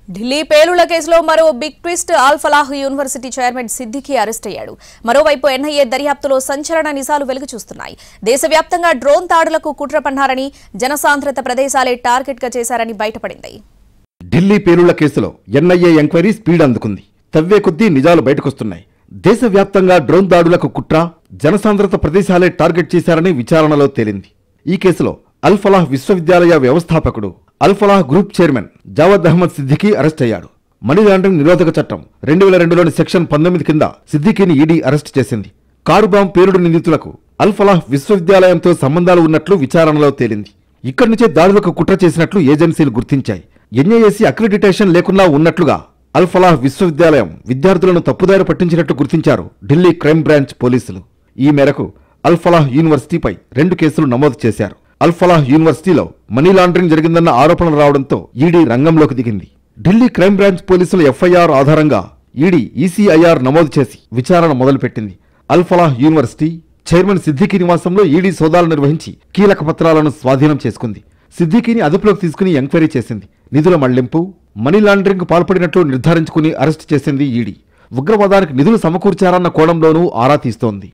ఢిల్లీ పేలుళ్ల కేసులో మరో big twist. అల్ Falah university chairman Siddiqui arrest అయ్యాడు. మరోవైపు ఎన్ఐఏ దర్యాప్తులో సంచలన నిజాలు వెలుగు చూస్తున్నాయి. దేశవ్యాప్తంగా డ్రోన్ దాడులకు కుట్ర పన్నారని, జనసాంద్రత ప్రదేశాలే టార్గెట్ గా చేశారని బయటపడింది. ఢిల్లీ పేలుళ్ల కేసులో ఎన్ఐఏ ఎంక్వైరీ స్పీడ్ అందుకుంది. తవ్వే కొద్దీ నిజాలు బయటకొస్తున్నాయి. దేశవ్యాప్తంగా డ్రోన్ దాడులకు కుట్ర, జనసాంద్రత ప్రదేశాలే టార్గెట్ చేశారని విచారణలో తేలింది. ఈ కేసులో అల్ ఫలాహ్ విశ్వవిద్యాలయ వ్యవస్థాపకుడు, Al Falah group chairman Javad Ahmed Siddiqui arrest అయ్యాడు. మనీ లాండరింగ్ నిరోధక చట్టం 2002లోని సెక్షన్ 19 కింద సిద్దికీని ఈడీ అరెస్ట్ చేసింది. కారు బాంబ్ పేలుడు నిందితులకు అల్ ఫలాహ్ విశ్వవిద్యాలయంతో సంబంధాలు ఉన్నట్లు విచారణలో తేలింది. ఇక్కడి నుంచే దాడులకు కుట్ర చేసినట్లు ఏజెన్సీలు గుర్తించాయి. ఎన్ఐఏసీ అక్రిడిటేషన్ లేకున్నా ఉన్నట్లుగా అల్ ఫలాహ్ విశ్వవిద్యాలయం విద్యార్థులను తప్పుదారి పట్టించినట్లు గుర్తించారు ఢిల్లీ క్రైమ్ బ్రాంచ్ పోలీసులు. ఈ మేరకు అల్ ఫలాహ్ యూనివర్సిటీపై 2 కేసులు నమోదు చేశారు. అల్ ఫలాహ్ యూనివర్సిటీలో మనీ లాండరింగ్ జరిగిందన్న ఆరోపణలు రావడంతో ఈడీ రంగంలోకి దిగింది. ఢిల్లీ క్రైమ్ బ్రాంచ్ పోలీసుల ఎఫ్ఐఆర్ ఆధారంగా ఈడీ ఈసీఐఆర్ నమోదు చేసి విచారణ మొదలుపెట్టింది. అల్ ఫలాహ్ యూనివర్సిటీ చైర్మన్ సిద్దికీ నివాసంలో ఈడీ సోదాలు నిర్వహించి కీలక పత్రాలను స్వాధీనం చేసుకుంది. సిద్దికీని అదుపులోకి తీసుకుని ఎంక్వైరీ చేసింది. నిధుల మళ్లింపు, మనీ లాండరింగ్ పాల్పడినట్లు నిర్ధారించుకుని అరెస్టు చేసింది ఈడీ. ఉగ్రవాదానికి నిధులు సమకూర్చారన్న కోణంలోనూ ఆరా తీస్తోంది.